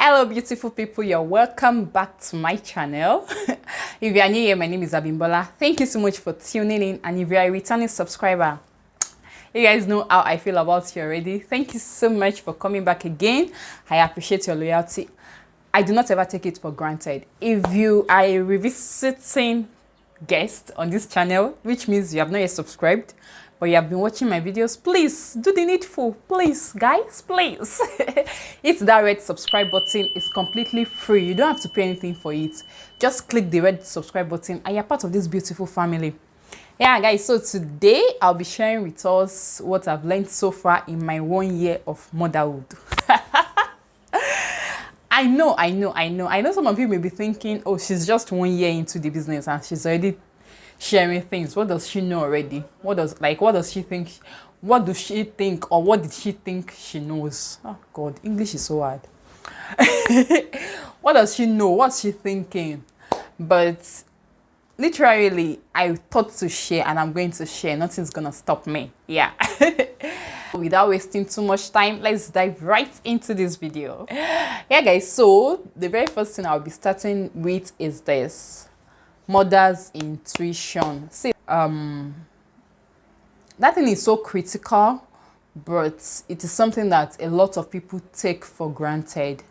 Hello beautiful people, you're welcome back to my channel. If you are new here, my name is Abimbola. Thank you so much for tuning in, and if you are a returning subscriber, you guys know how I feel about you already. Thank you so much for coming back again. I appreciate your loyalty. I do not ever take it for granted. If you are a revisiting guest on this channel, which means you have not yet subscribed, but you have been watching my videos, please do the needful. Please, guys, please. Hit that red subscribe button. It's completely free. You don't have to pay anything for it. Just click the red subscribe button and you're part of this beautiful family. Yeah, guys, so today I'll be sharing with us what I've learned so far in my 1 year of motherhood. I know some of you may be thinking, oh, she's just 1 year into the business and she's already sharing things. What does she know already? What does she think? What does she think, or what did she think she knows? Oh God, English is so hard. What does she know? What's she thinking? But literally, I thought to share, and I'm going to share. Nothing's gonna stop me. Yeah. Without wasting too much time, let's dive right into this video. Yeah, guys. So the very first thing I'll be starting with is this: mother's intuition. See, that thing is so critical, but it is something that a lot of people take for granted.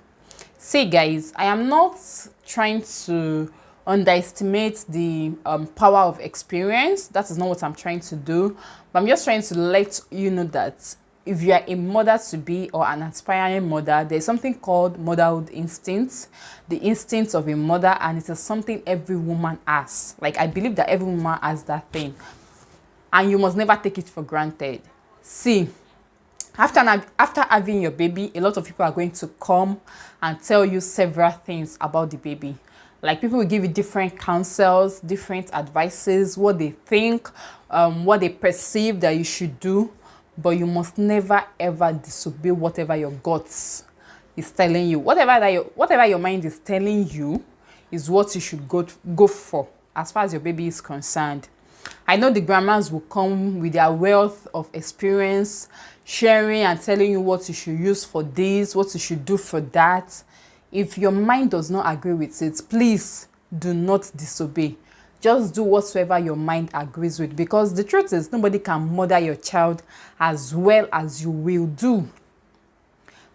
See, guys, I am not trying to underestimate the power of experience. That is not what I'm trying to do, but I'm just trying to let you know that if you are a mother to be or an aspiring mother, there's something called motherhood instinct, the instinct of a mother, and it is something every woman has. Like, I believe that every woman has that thing, and you must never take it for granted. See, after having your baby, a lot of people are going to come and tell you several things about the baby. Like, people will give you different counsels, different advices, what they think, what they perceive that you should do. But you must never ever disobey whatever your guts is telling you. Whatever your mind is telling you is what you should go for as far as your baby is concerned. I know the grandmas will come with their wealth of experience, sharing and telling you what you should use for this, what you should do for that. If your mind does not agree with it, please do not disobey. Just do whatsoever your mind agrees with, because the truth is nobody can mother your child as well as you will do.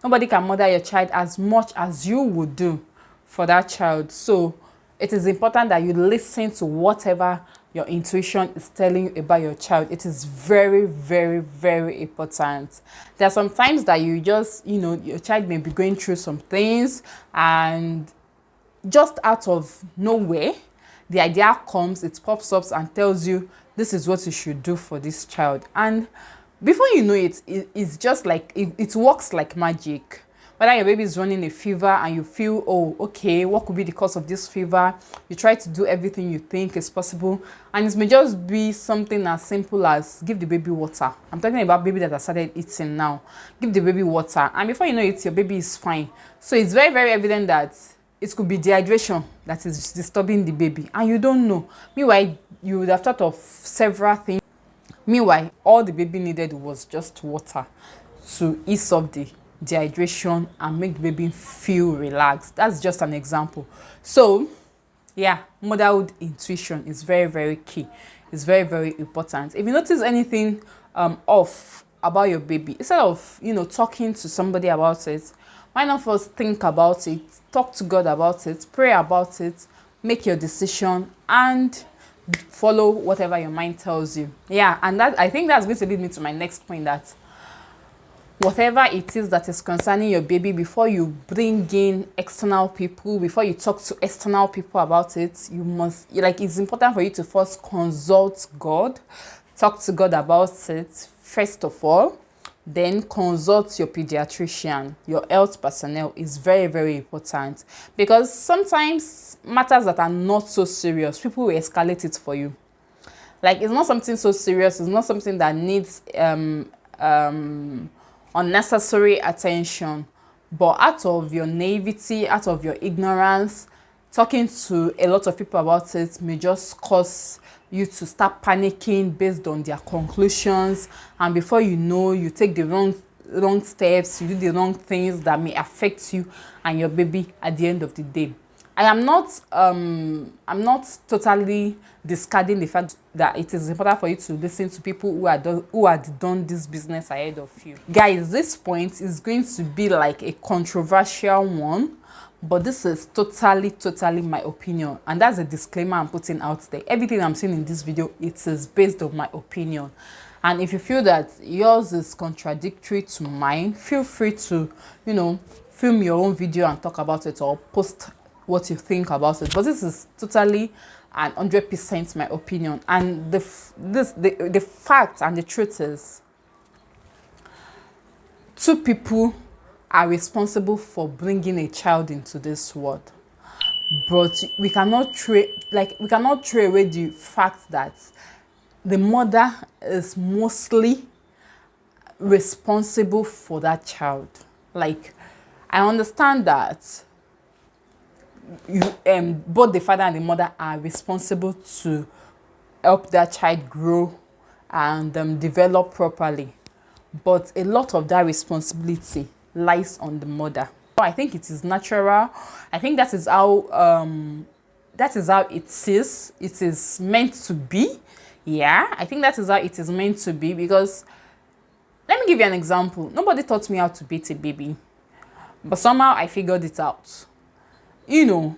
Nobody can mother your child as much as you would do for that child. So it is important that you listen to whatever your intuition is telling you about your child. It is very, very, very important. There are some times that you just, your child may be going through some things, and just out of nowhere, the idea comes, it pops up and tells you this is what you should do for this child. And before you know it, it's just like, it works like magic. Whether your baby is running a fever and you feel, oh, okay, what could be the cause of this fever? You try to do everything you think is possible. And it may just be something as simple as give the baby water. I'm talking about baby that has started eating now. Give the baby water. And before you know it, your baby is fine. So it's very, very evident that it could be dehydration that is disturbing the baby, and you don't know. Meanwhile, you would have thought of several things. Meanwhile, all the baby needed was just water to ease off the dehydration and make the baby feel relaxed. That's just an example. So, yeah, motherhood intuition is very, very key. It's very, very important. If you notice anything off about your baby, instead of, talking to somebody about it, why not first think about it, talk to God about it, pray about it, make your decision, and follow whatever your mind tells you. Yeah, and that, I think that's going to lead me to my next point, that whatever it is that is concerning your baby, before you bring in external people, before you talk to external people about it, you must, it's important for you to first consult God, talk to God about it first of all. Then consult your pediatrician, your health personnel is very, very important, because sometimes matters that are not so serious, people will escalate it for you. Like, it's not something so serious, it's not something that needs unnecessary attention, but out of your naivety, out of your ignorance, talking to a lot of people about it may just cause you to start panicking based on their conclusions, and before you know, you take the wrong wrong steps, you do the wrong things that may affect you and your baby at the end of the day. I'm not totally discarding the fact that it is important for you to listen to people who had done this business ahead of you. Guys, this point is going to be like a controversial one, but this is totally my opinion, and that's a disclaimer I'm putting out there. Everything I'm saying in this video, it is based on my opinion. And if you feel that yours is contradictory to mine, feel free to, film your own video and talk about it, or post what you think about it. But this is totally and 100% my opinion. And the fact and the truth is, two people are responsible for bringing a child into this world. But we cannot throw away the fact that the mother is mostly responsible for that child. Like, I understand that both the father and the mother are responsible to help that child grow and develop properly, but a lot of that responsibility lies on the mother. I think it is natural. I think that is how it is meant to be. Yeah, I think that is how it is meant to be, because let me give you an example. Nobody taught me how to beat a baby, but somehow I figured it out. The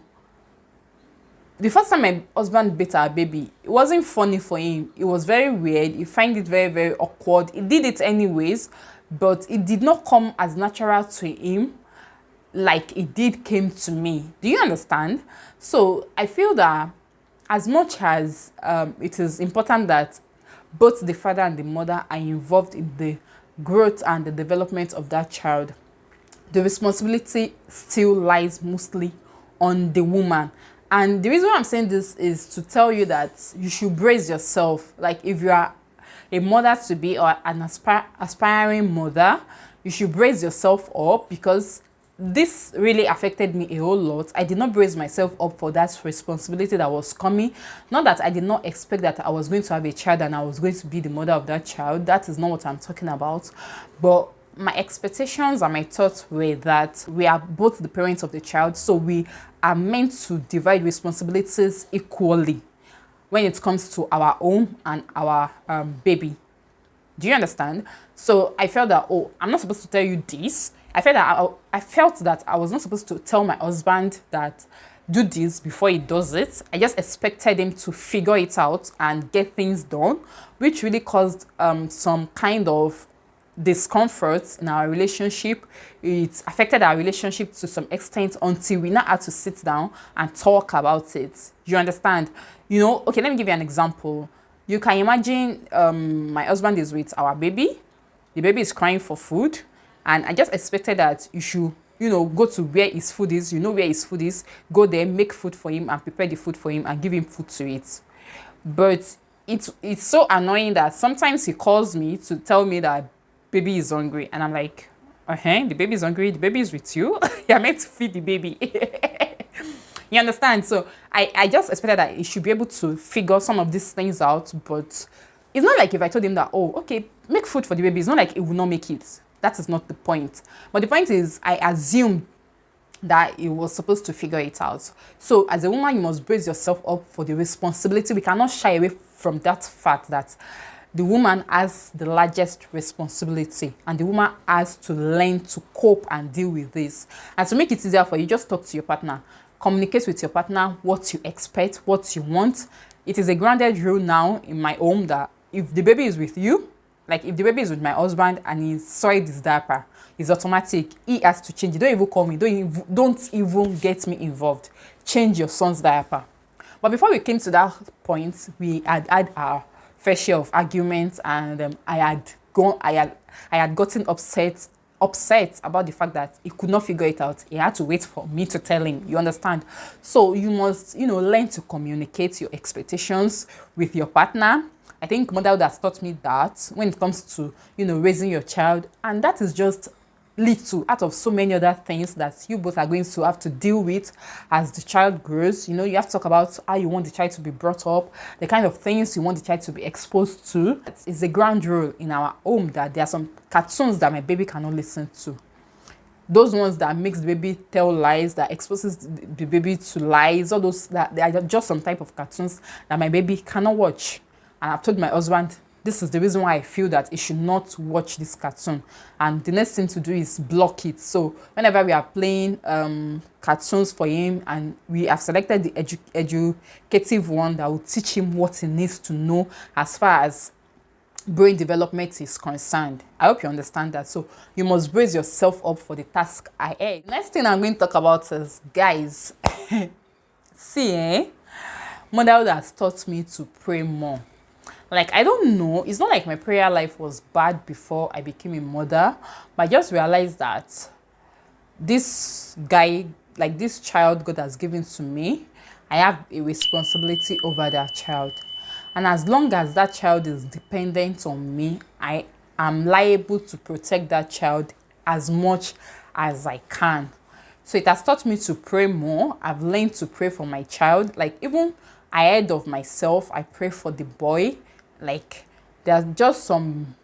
first time my husband beat our baby, it wasn't funny for him. It was very weird. He found it very, very awkward. He did it anyways, but it did not come as natural to him like it came to me. Do you understand? So I feel that as much as it is important that both the father and the mother are involved in the growth and the development of that child, the responsibility still lies mostly on the woman. And the reason why I'm saying this is to tell you that you should brace yourself. Like, if you are a mother-to-be or an aspiring mother, you should brace yourself up, because this really affected me a whole lot. I did not brace myself up for that responsibility that was coming. Not that I did not expect that I was going to have a child and I was going to be the mother of that child. That is not what I'm talking about. But my expectations and my thoughts were that we are both the parents of the child, so we are meant to divide responsibilities equally when it comes to our home and our baby. Do you understand? So I felt that, I'm not supposed to tell you this. I felt that I was not supposed to tell my husband that do this before he does it. I just expected him to figure it out and get things done, which really caused some kind of discomfort in our relationship. It affected our relationship to some extent until we now had to sit down and talk about it. You understand? Okay, let me give you an example. You can imagine my husband is with our baby. The baby is crying for food, and I just expected that you should go to where his food is. Where his food is, go there, make food for him and prepare the food for him and give him food to eat. But it's so annoying that sometimes he calls me to tell me that baby is hungry, and I'm like, the baby is hungry, the baby is with you. You're meant to feed the baby. You understand? So I just expected that he should be able to figure some of these things out. But it's not like if I told him that, okay, make food for the baby, it's not like he will not make it. That is not the point. But the point is, I assumed that he was supposed to figure it out. So as a woman, you must brace yourself up for the responsibility. We cannot shy away from that fact that the woman has the largest responsibility, and the woman has to learn to cope and deal with this. And to make it easier for you, just talk to your partner. Communicate with your partner what you expect, what you want. It is a grounded rule now in my home that if the baby is with you, like if the baby is with my husband and he soiled his diaper, it's automatic. He has to change it. Don't even call me. Don't even get me involved. Change your son's diaper. But before we came to that point, we had our fair share of arguments, and I had gotten upset about the fact that he could not figure it out. He had to wait for me to tell him. You understand? So you must, learn to communicate your expectations with your partner. I think motherhood has taught me that when it comes to, raising your child, and that is just little out of so many other things that you both are going to have to deal with as the child grows. You know, you have to talk about how you want the child to be brought up, the kind of things you want the child to be exposed to. It's a ground rule in our home that there are some cartoons that my baby cannot listen to. Those ones that makes the baby tell lies, that exposes the baby to lies, all those, that they are just some type of cartoons that my baby cannot watch. And I've told my husband, this is the reason why I feel that he should not watch this cartoon. And the next thing to do is block it. So whenever we are playing cartoons for him, and we have selected the educative one that will teach him what he needs to know as far as brain development is concerned. I hope you understand that. So you must brace yourself up for the task ahead. Next thing I'm going to talk about is, guys, see, motherhood has taught me to pray more. Like, I don't know, it's not like my prayer life was bad before I became a mother, but I just realized that this guy, like this child God has given to me, I have a responsibility over that child. And as long as that child is dependent on me, I am liable to protect that child as much as I can. So it has taught me to pray more. I've learned to pray for my child. Like, even ahead of myself, I pray for the boy. Like, there's just some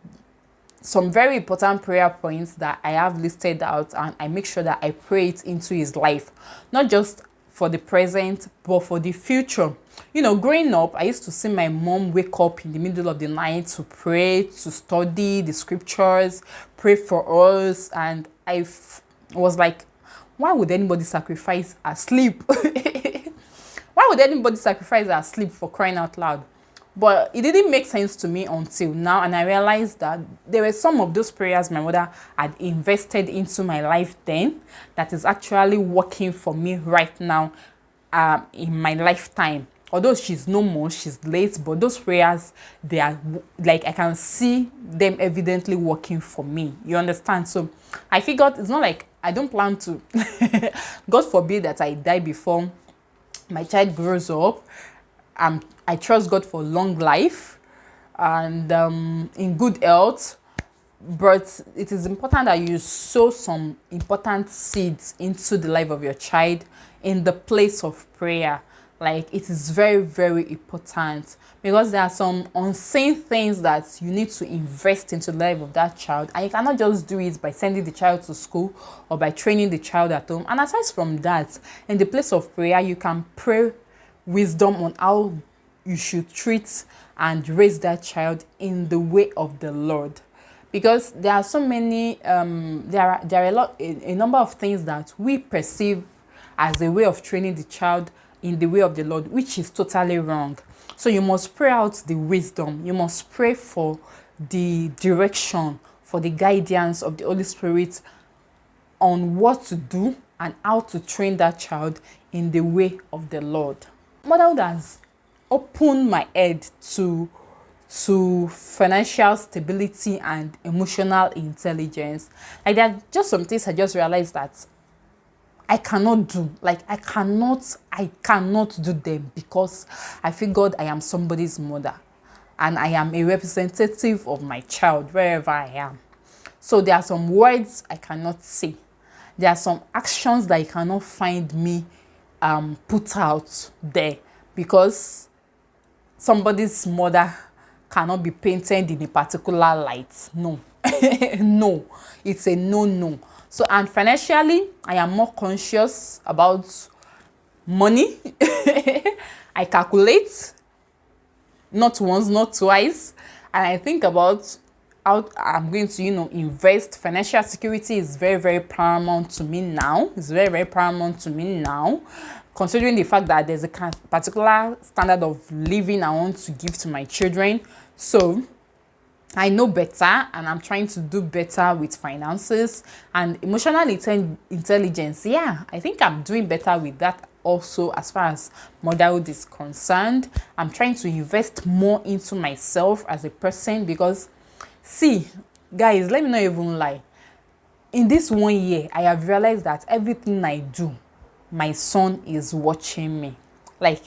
very important prayer points that I have listed out, and I make sure that I pray it into his life, not just for the present, but for the future. You know, growing up, I used to see my mom wake up in the middle of the night to pray, to study the scriptures, pray for us, and I was like, why would anybody sacrifice her sleep? Why would anybody sacrifice her sleep, for crying out loud? But it didn't make sense to me until now, and I realized that there were some of those prayers my mother had invested into my life then that is actually working for me right now in my lifetime. Although she's no more, she's late, but those prayers, they are like, I can see them evidently working for me. You understand? So I figured it's not like I don't plan to, God forbid that I die before my child grows up. I trust God for long life and in good health, but it is important that you sow some important seeds into the life of your child in the place of prayer. Like, it is very, very important, because there are some unseen things that you need to invest into the life of that child, and you cannot just do it by sending the child to school or by training the child at home. And aside from that, in the place of prayer, you can pray wisdom on how you should treat and raise that child in the way of the Lord. Because there are so many, there are a number of things that we perceive as a way of training the child in the way of the Lord, which is totally wrong. So you must pray out the wisdom. You must pray for the direction, for the guidance of the Holy Spirit on what to do and how to train that child in the way of the Lord. Motherhood has opened my head to financial stability and emotional intelligence. Like, there are just some things I just realized that I cannot do. Like, I cannot do them, because I figured I am somebody's mother and I am a representative of my child wherever I am. So there are some words I cannot say. There are some actions that you cannot find me put out there, because somebody's mother cannot be painted in a particular light. No. No, it's a no. So, and financially, I am more conscious about money. I calculate not once, not twice, and I think about how I'm going to, invest. Financial security is very, very paramount to me now. It's very, very paramount to me now, considering the fact that there's a particular standard of living I want to give to my children. So I know better, and I'm trying to do better with finances and emotional intelligence. Yeah, I think I'm doing better with that also as far as motherhood is concerned. I'm trying to invest more into myself as a person, because, see, guys, let me not even lie. In this 1 year, I have realized that everything I do, my son is watching me. Like,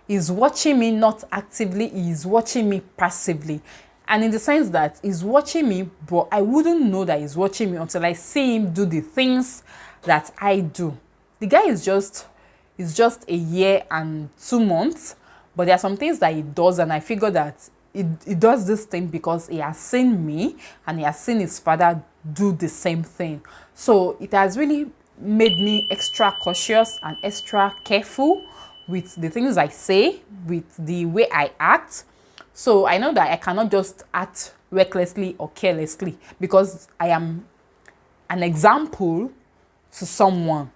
he's watching me not actively, he's watching me passively. And in the sense that he's watching me, but I wouldn't know that he's watching me until I see him do the things that I do. The guy is just a year and 2 months, but there are some things that he does, and I figure that he does this thing because he has seen me and he has seen his father do the same thing. So it has really made me extra cautious and extra careful with the things I say, with the way I act. So I know that I cannot just act recklessly or carelessly, because I am an example to someone.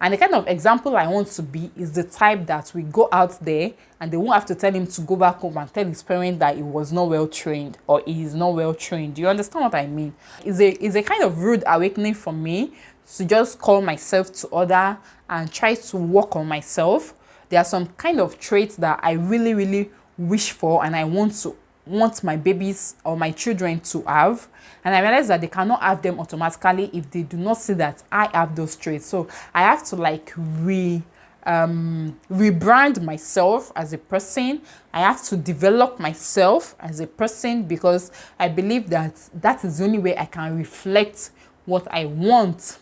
And the kind of example I want to be is the type that we go out there and they won't have to tell him to go back home and tell his parents that he was not well trained or he is not well trained. Do you understand what I mean? It's a kind of rude awakening for me to just call myself to order and try to work on myself. There are some kind of traits that I really, really wish for and I want my babies or my children to have, and I realize that they cannot have them automatically if they do not see that I have those traits. So I have to like rebrand myself as a person. I have to develop myself as a person, because I believe that that is the only way I can reflect what I want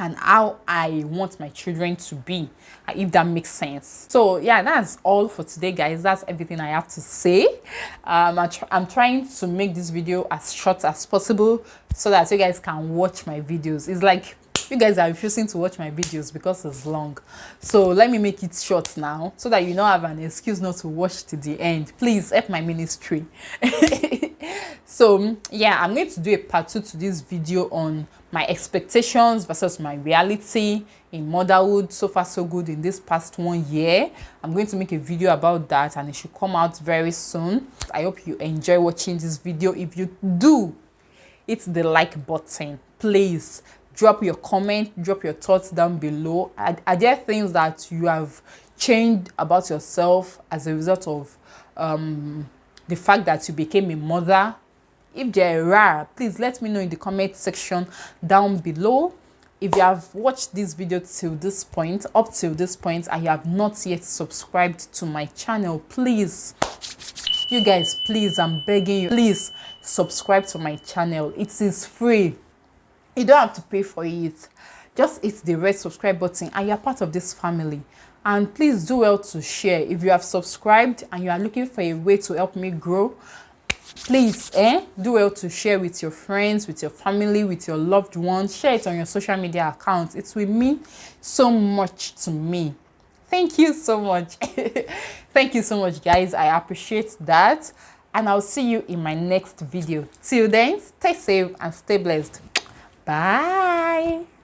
and how I want my children to be, if that makes sense. So yeah, that's all for today, guys. That's everything I have to say. I'm trying to make this video as short as possible so that you guys can watch my videos. It's like you guys are refusing to watch my videos because it's long. So let me make it short now so that you don't have an excuse not to watch to the end. Please help my ministry. So yeah, I'm going to do a part 2 to this video on my expectations versus my reality in motherhood. So far so good in this past 1 year. I'm going to make a video about that and it should come out very soon. I hope you enjoy watching this video. If you do, hit the like button. Please drop your comment, drop your thoughts down below. Are there things that you have changed about yourself as a result of the fact that you became a mother? If there are, please let me know in the comment section down below. If you have watched this video till this point, up till this point, and you have not yet subscribed to my channel, please, you guys, please, I'm begging you, please subscribe to my channel. It is free. You don't have to pay for it. Just hit the red subscribe button and you're part of this family. And please do well to share. If you have subscribed and you are looking for a way to help me grow, please do well to share with your friends, with your family, with your loved ones. Share it on your social media accounts. It will mean so much to me. Thank you so much. Thank you so much, guys. I appreciate that. And I'll see you in my next video. Till then, stay safe and stay blessed. Bye.